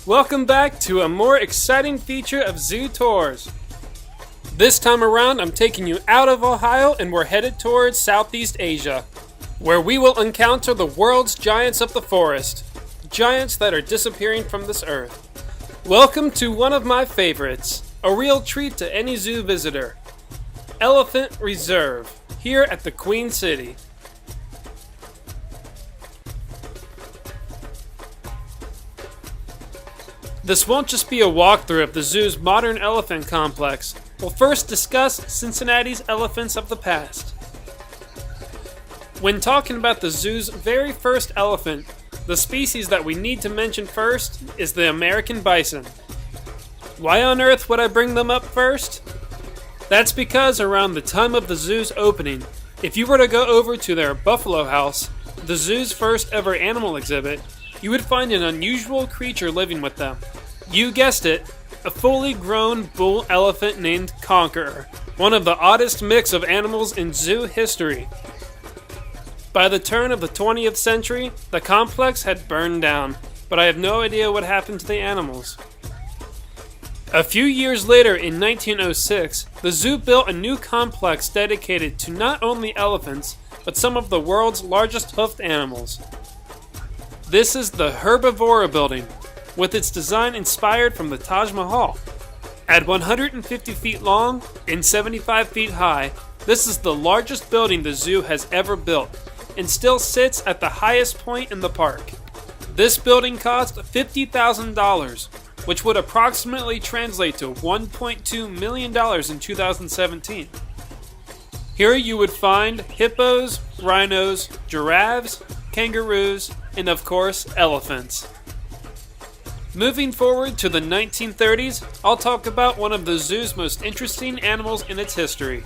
Welcome back to a more exciting feature of Zoo Tours. This time around, I'm taking you out of Ohio and we're headed towards Southeast Asia, where we will encounter the world's giants of the forest, giants that are disappearing from this earth. Welcome to one of my favorites, a real treat to any zoo visitor, Elephant Reserve, here at the Queen City. This won't just be a walkthrough of the zoo's modern elephant complex. We'll first discuss Cincinnati's elephants of the past. When talking about the zoo's very first elephant, the species that we need to mention first is the American bison. Why on earth would I bring them up first? That's because around the time of the zoo's opening, if you were to go over to their Buffalo House, the zoo's first ever animal exhibit, you would find an unusual creature living with them. You guessed it, a fully grown bull elephant named Conqueror, one of the oddest mix of animals in zoo history. By the turn of the 20th century, the complex had burned down, but I have no idea what happened to the animals. A few years later, in 1906, the zoo built a new complex dedicated to not only elephants, but some of the world's largest hoofed animals. This is the Herbivore Building, with its design inspired from the Taj Mahal. At 150 feet long and 75 feet high, this is the largest building the zoo has ever built, and still sits at the highest point in the park. This building cost $50,000, which would approximately translate to $1.2 million in 2017. Here you would find hippos, rhinos, giraffes, kangaroos, and of course, elephants. Moving forward to the 1930s, I'll talk about one of the zoo's most interesting animals in its history.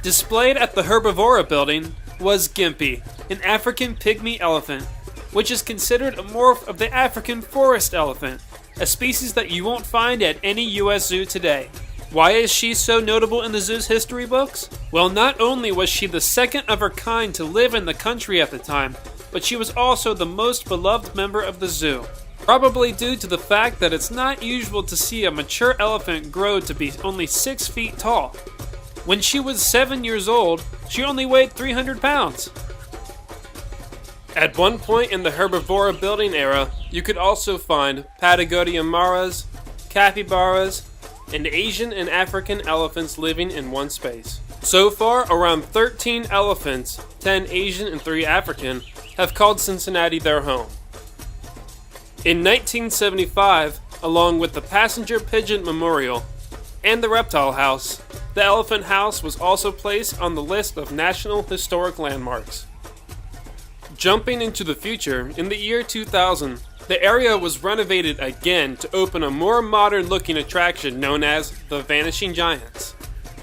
Displayed at the Herbivore Building was Gympie, an African pygmy elephant, which is considered a morph of the African forest elephant, a species that you won't find at any US zoo today. Why is she so notable in the zoo's history books? Well, not only was she the second of her kind to live in the country at the time, but she was also the most beloved member of the zoo. Probably due to the fact that it's not usual to see a mature elephant grow to be only 6 feet tall. When she was 7 years old, she only weighed 300 pounds. At one point in the Herbivore Building era, you could also find Patagonia maras, capybaras, and Asian and African elephants living in one space. So far, around 13 elephants, 10 Asian and 3 African, have called Cincinnati their home. In 1975, along with the Passenger Pigeon Memorial and the Reptile House, the Elephant House was also placed on the list of National Historic Landmarks. Jumping into the future, in the year 2000, the area was renovated again to open a more modern-looking attraction known as the Vanishing Giants,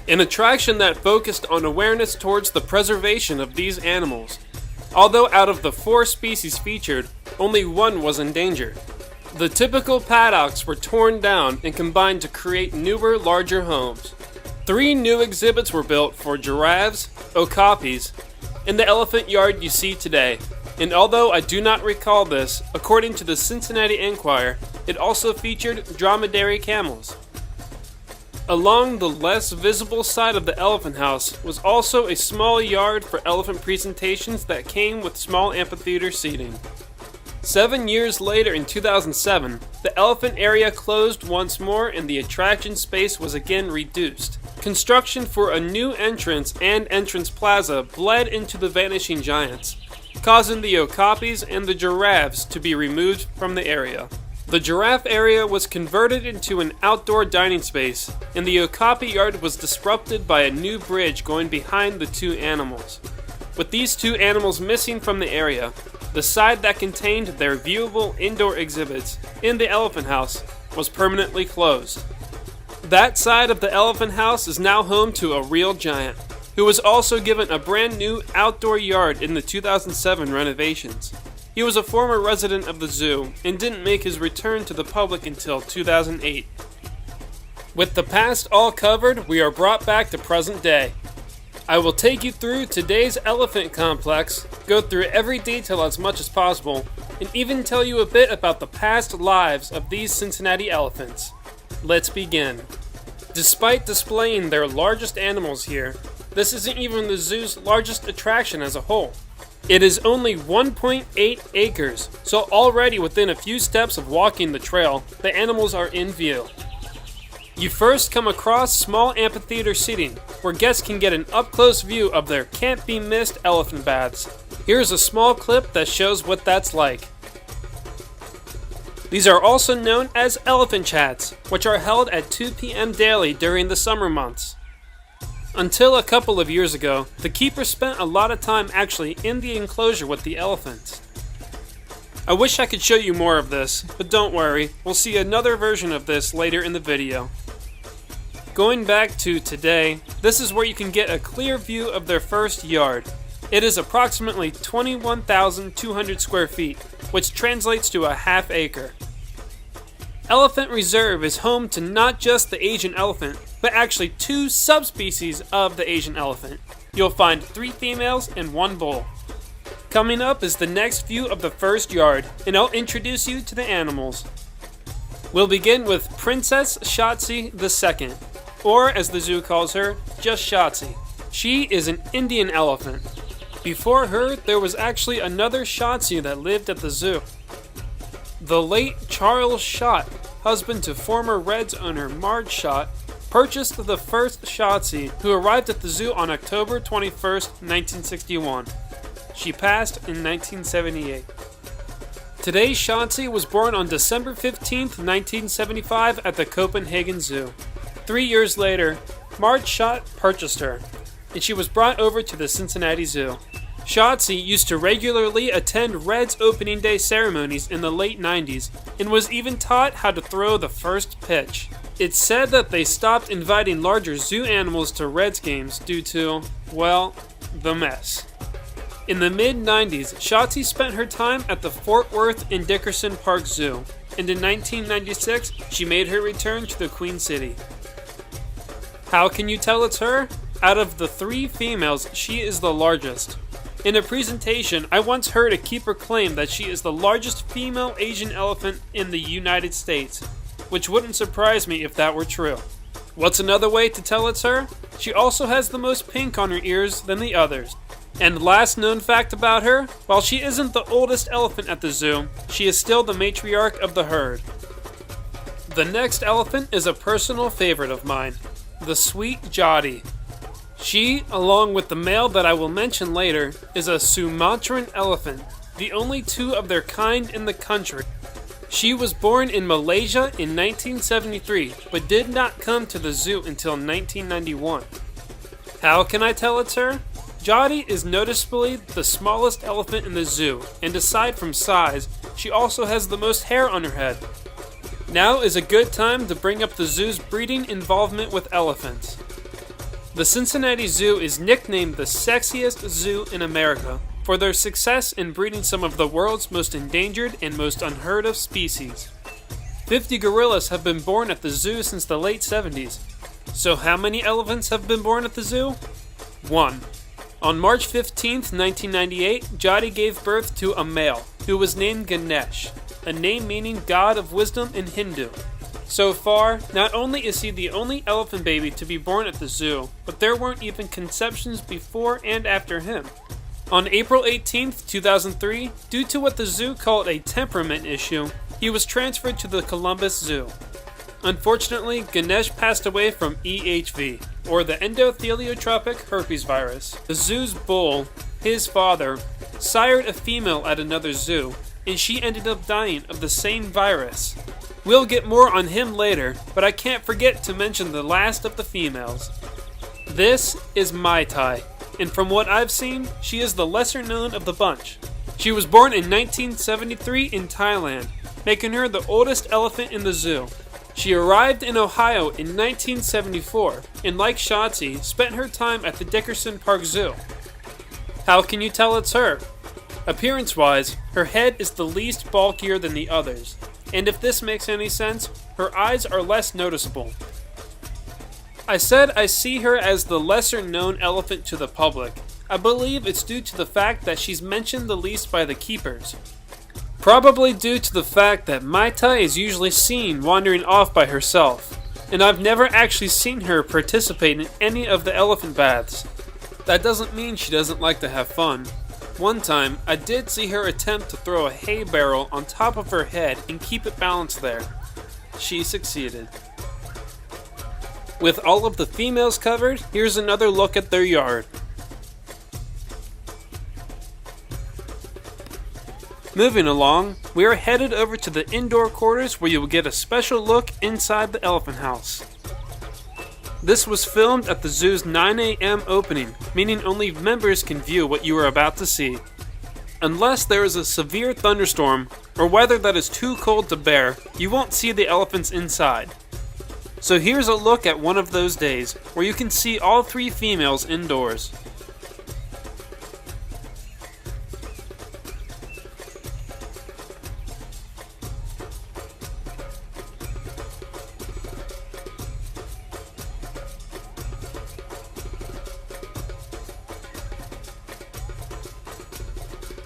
an attraction that focused on awareness towards the preservation of these animals. Although out of the 4 species featured, only 1 was endangered. The typical paddocks were torn down and combined to create newer, larger homes. 3 new exhibits were built for giraffes, okapis, and the elephant yard you see today. And although I do not recall this, according to the Cincinnati Enquirer, it also featured dromedary camels. Along the less visible side of the Elephant House was also a small yard for elephant presentations that came with small amphitheater seating. 7 years later in 2007, the elephant area closed once more and the attraction space was again reduced. Construction for a new entrance and entrance plaza bled into the Vanishing Giants, causing the okapis and the giraffes to be removed from the area. The giraffe area was converted into an outdoor dining space, and the okapi yard was disrupted by a new bridge going behind the 2 animals. With these 2 animals missing from the area, the side that contained their viewable indoor exhibits in the Elephant House was permanently closed. That side of the Elephant House is now home to a real giant, who was also given a brand new outdoor yard in the 2007 renovations. He was a former resident of the zoo and didn't make his return to the public until 2008. With the past all covered, we are brought back to present day. I will take you through today's elephant complex, go through every detail as much as possible, and even tell you a bit about the past lives of these Cincinnati elephants. Let's begin. Despite displaying their largest animals here, this isn't even the zoo's largest attraction as a whole. It is only 1.8 acres, so already within a few steps of walking the trail, the animals are in view. You first come across small amphitheater seating, where guests can get an up-close view of their can't-be-missed elephant baths. Here's a small clip that shows what that's like. These are also known as elephant chats, which are held at 2 p.m. daily during the summer months. Until a couple of years ago, the keeper spent a lot of time actually in the enclosure with the elephants. I wish I could show you more of this, but don't worry, we'll see another version of this later in the video. Going back to today, this is where you can get a clear view of their first yard. It is approximately 21,200 square feet, which translates to a half acre. Elephant Reserve is home to not just the Asian elephant, but actually 2 subspecies of the Asian elephant. You'll find 3 females and 1 bull. Coming up is the next view of the first yard, and I'll introduce you to the animals. We'll begin with Princess Shotzi II, or as the zoo calls her, just Shotzi. She is an Indian elephant. Before her, there was actually another Shotzi that lived at the zoo. The late Charles Schott, husband to former Reds owner Marge Schott, purchased the first Shotzi, who arrived at the zoo on October 21st, 1961. She passed in 1978. Today's Shotzi was born on December 15th, 1975 at the Copenhagen Zoo. 3 years later, Marge Schott purchased her, and she was brought over to the Cincinnati Zoo. Shotzi used to regularly attend Reds opening day ceremonies in the late 90s and was even taught how to throw the first pitch. It's said that they stopped inviting larger zoo animals to Reds games due to, well, the mess. In the mid-90s, Shotzi spent her time at the Fort Worth and Dickerson Park Zoo, and in 1996, she made her return to the Queen City. How can you tell it's her? Out of the 3 females, she is the largest. In a presentation, I once heard a keeper claim that she is the largest female Asian elephant in the United States, which wouldn't surprise me if that were true. What's another way to tell it's her? She also has the most pink on her ears than the others. And last known fact about her, while she isn't the oldest elephant at the zoo, she is still the matriarch of the herd. The next elephant is a personal favorite of mine, the sweet Jati. She, along with the male that I will mention later, is a Sumatran elephant, the only 2 of their kind in the country. She was born in Malaysia in 1973, but did not come to the zoo until 1991. How can I tell it's her? Jati is noticeably the smallest elephant in the zoo, and aside from size, she also has the most hair on her head. Now is a good time to bring up the zoo's breeding involvement with elephants. The Cincinnati Zoo is nicknamed the sexiest zoo in America for their success in breeding some of the world's most endangered and most unheard of species. 50 gorillas have been born at the zoo since the late 70s. So how many elephants have been born at the zoo? 1. On March 15, 1998, Jati gave birth to a male, who was named Ganesh, a name meaning God of Wisdom in Hindu. So far, not only is he the only elephant baby to be born at the zoo, but there weren't even conceptions before and after him. On April 18, 2003, due to what the zoo called a temperament issue, he was transferred to the Columbus Zoo. Unfortunately, Ganesh passed away from EHV, or the endotheliotropic herpes virus. The zoo's bull, his father, sired a female at another zoo, and she ended up dying of the same virus. We'll get more on him later, but I can't forget to mention the last of the females. This is Mai Tai, and from what I've seen, she is the lesser known of the bunch. She was born in 1973 in Thailand, making her the oldest elephant in the zoo. She arrived in Ohio in 1974, and like Shotzi, spent her time at the Dickerson Park Zoo. How can you tell it's her? Appearance-wise, her head is the least bulkier than the others, and if this makes any sense, her eyes are less noticeable. I said I see her as the lesser-known elephant to the public. I believe it's due to the fact that she's mentioned the least by the keepers. Probably due to the fact that Mai Tai is usually seen wandering off by herself, and I've never actually seen her participate in any of the elephant baths. That doesn't mean she doesn't like to have fun. One time, I did see her attempt to throw a hay barrel on top of her head and keep it balanced there. She succeeded. With all of the females covered, here's another look at their yard. Moving along, we are headed over to the indoor quarters where you will get a special look inside the elephant house. This was filmed at the zoo's 9 a.m. opening, meaning only members can view what you are about to see. Unless there is a severe thunderstorm or weather that is too cold to bear, you won't see the elephants inside. So here's a look at one of those days where you can see all 3 females indoors.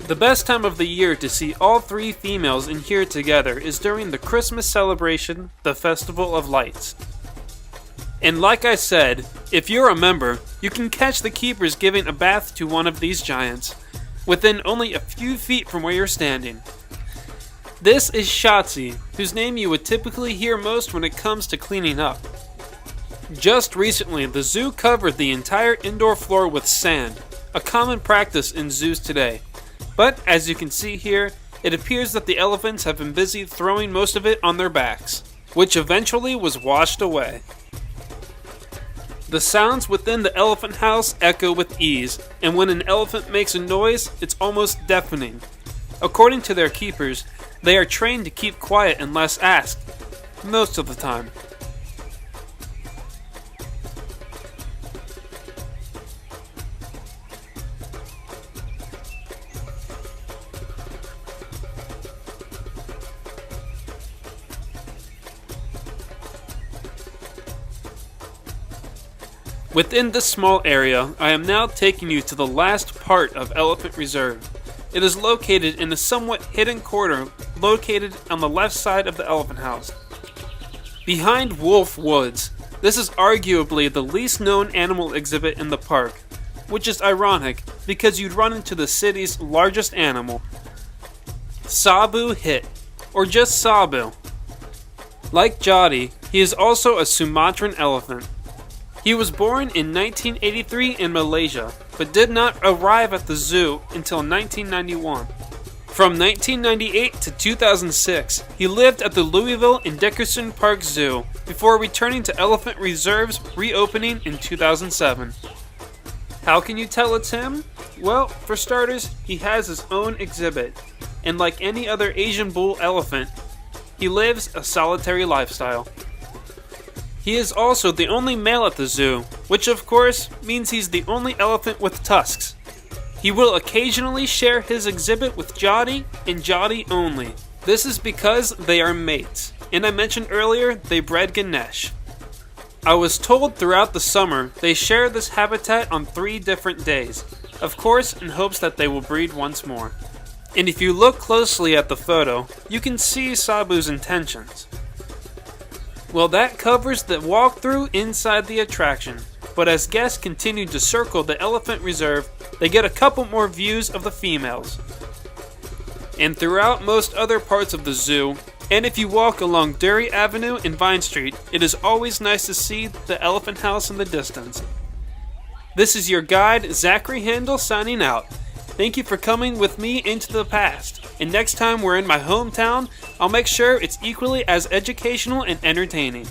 The best time of the year to see all 3 females in here together is during the Christmas celebration, the Festival of Lights. And like I said, if you're a member, you can catch the keepers giving a bath to one of these giants, within only a few feet from where you're standing. This is Shotzi, whose name you would typically hear most when it comes to cleaning up. Just recently, the zoo covered the entire indoor floor with sand, a common practice in zoos today. But, as you can see here, it appears that the elephants have been busy throwing most of it on their backs, which eventually was washed away. The sounds within the elephant house echo with ease, and when an elephant makes a noise, it's almost deafening. According to their keepers, they are trained to keep quiet unless asked, most of the time. Within this small area, I am now taking you to the last part of Elephant Reserve. It is located in a somewhat hidden corner located on the left side of the elephant house. Behind Wolf Woods, this is arguably the least known animal exhibit in the park, which is ironic because you'd run into the city's largest animal, Sabu Hit, or just Sabu. Like Jati, he is also a Sumatran elephant. He was born in 1983 in Malaysia, but did not arrive at the zoo until 1991. From 1998 to 2006, he lived at the Louisville and Dickerson Park Zoo before returning to Elephant Reserve's reopening in 2007. How can you tell it's him? Well, for starters, he has his own exhibit, and like any other Asian bull elephant, he lives a solitary lifestyle. He is also the only male at the zoo, which of course means he's the only elephant with tusks. He will occasionally share his exhibit with Jati and Jati only. This is because they are mates, and I mentioned earlier they bred Ganesh. I was told throughout the summer they share this habitat on 3 different days, of course in hopes that they will breed once more. And if you look closely at the photo, you can see Sabu's intentions. Well, that covers the walkthrough inside the attraction, but as guests continue to circle the Elephant Reserve, they get a couple more views of the females. And throughout most other parts of the zoo, and if you walk along Dury Avenue and Vine Street, it is always nice to see the elephant house in the distance. This is your guide, Zachary Handel, signing out. Thank you for coming with me into the past, and next time we're in my hometown, I'll make sure it's equally as educational and entertaining.